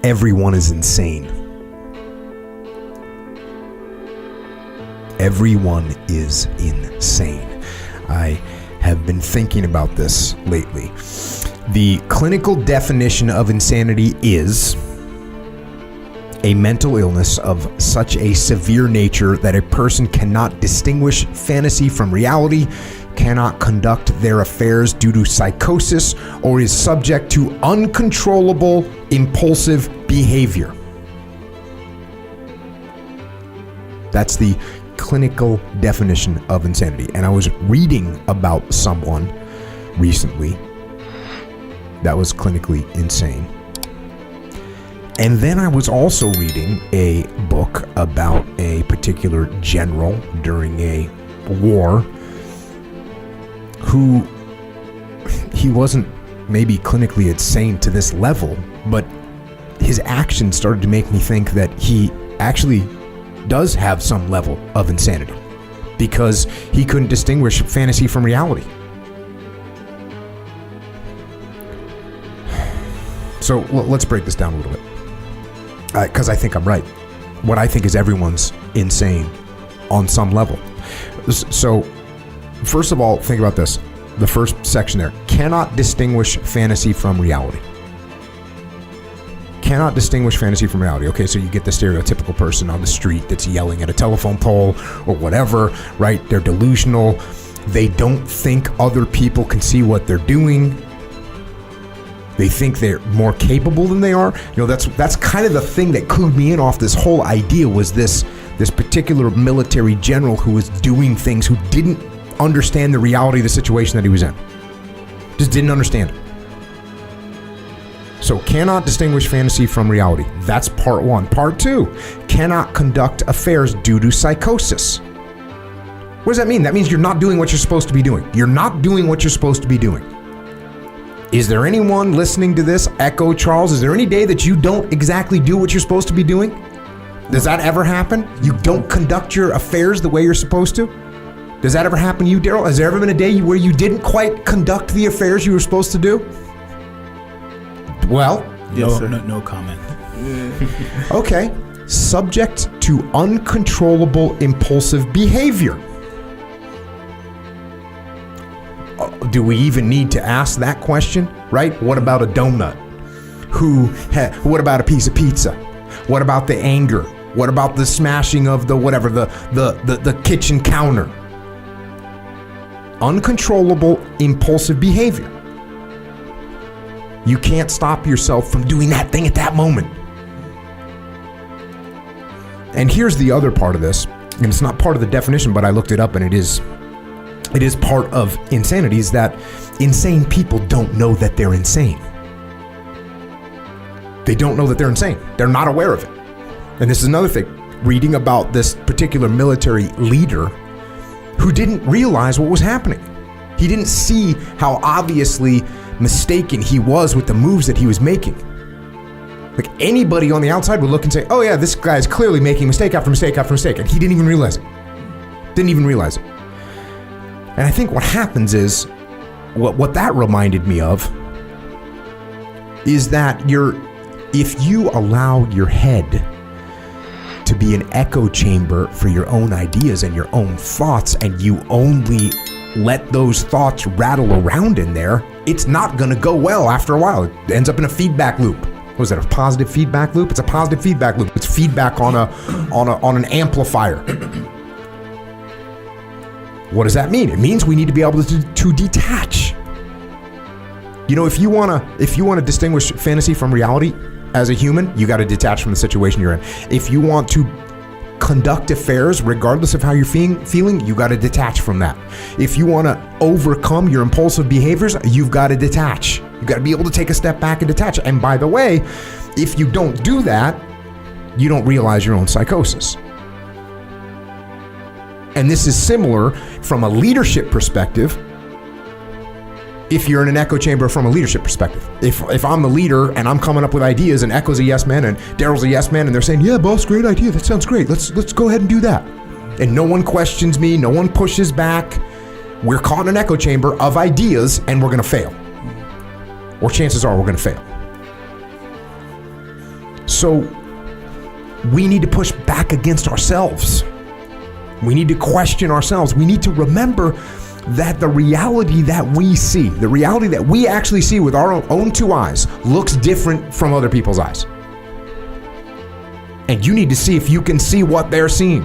everyone is insane. Everyone is insane. I have been thinking about this lately. The clinical definition of insanity is a mental illness of such a severe nature that a person cannot distinguish fantasy from reality, cannot conduct their affairs due to psychosis, or is subject to uncontrollable impulsive behavior. That's the clinical definition of insanity. And I was reading about someone recently that was clinically insane. And then I was also reading a book about a particular general during a war who he wasn't maybe clinically insane to this level, but his actions started to make me think that he actually does have some level of insanity because he couldn't distinguish fantasy from reality. So let's break this down a little bit, because I think I'm right. What I think is everyone's insane on some level. So first of all, think about this. The first section there, cannot distinguish fantasy from reality. Cannot distinguish fantasy from reality. Okay, so you get the stereotypical person on the street that's yelling at a telephone pole or whatever, right? They're delusional. They don't think other people can see what they're doing. They think they're more capable than they are. You know, that's kind of the thing that clued me in off this whole idea, was this particular military general who was doing things, who didn't understand the reality of the situation that he was in. Just didn't understand it. So cannot distinguish fantasy from reality. That's part one. Part two, cannot conduct affairs due to psychosis. What does that mean? That means you're not doing what you're supposed to be doing. You're not doing what you're supposed to be doing. Is there anyone listening to this, Echo Charles? Is there any day that you don't exactly do what you're supposed to be doing? Does that ever happen? You don't conduct your affairs the way you're supposed to? Does that ever happen to you, Daryl? Has there ever been a day where you didn't quite conduct the affairs you were supposed to do? Well, yes, no comment. Okay. Subject to uncontrollable impulsive behavior. Do we even need to ask that question, right? What about a donut? What about a piece of pizza? What about the anger? What about the smashing of the kitchen counter? Uncontrollable impulsive behavior. You can't stop yourself from doing that thing at that moment. And here's the other part of this, and it's not part of the definition, but I looked it up, and it is part of insanity, is that insane people don't know that they're insane. They don't know that they're insane. They're not aware of it. And this is another thing, reading about this particular military leader who didn't realize what was happening. He didn't see how obviously mistaken he was with the moves that he was making. Like, anybody on the outside would look and say, oh yeah, this guy's clearly making mistake after mistake after mistake, and he didn't even realize it. And I think what happens is, what that reminded me of is that if you allow your head to be an echo chamber for your own ideas and your own thoughts, and you only let those thoughts rattle around in there, it's not going to go well after a while. It ends up in a feedback loop. What is that, a positive feedback loop? It's a positive feedback loop. It's feedback on an amplifier. What does that mean? It means we need to be able to detach. You know, if you want to distinguish fantasy from reality as a human, you got to detach from the situation you're in. If you want to conduct affairs regardless of how you're feeling, you got to detach from that. If you want to overcome your impulsive behaviors, you've got to detach. You got to be able to take a step back and detach. And by the way, if you don't do that, you don't realize your own psychosis. And this is similar from a leadership perspective. If you're in an echo chamber from a leadership perspective, if I'm the leader and I'm coming up with ideas and Echo's a yes man and Daryl's a yes man and they're saying, yeah, boss, great idea. That sounds great. Let's go ahead and do that. And no one questions me. No one pushes back. We're caught in an echo chamber of ideas and we're going to fail. Or chances are we're going to fail. So we need to push back against ourselves. We need to question ourselves. We need to remember that the reality that we see, the reality that we actually see with our own two eyes, looks different from other people's eyes. And you need to see if you can see what they're seeing.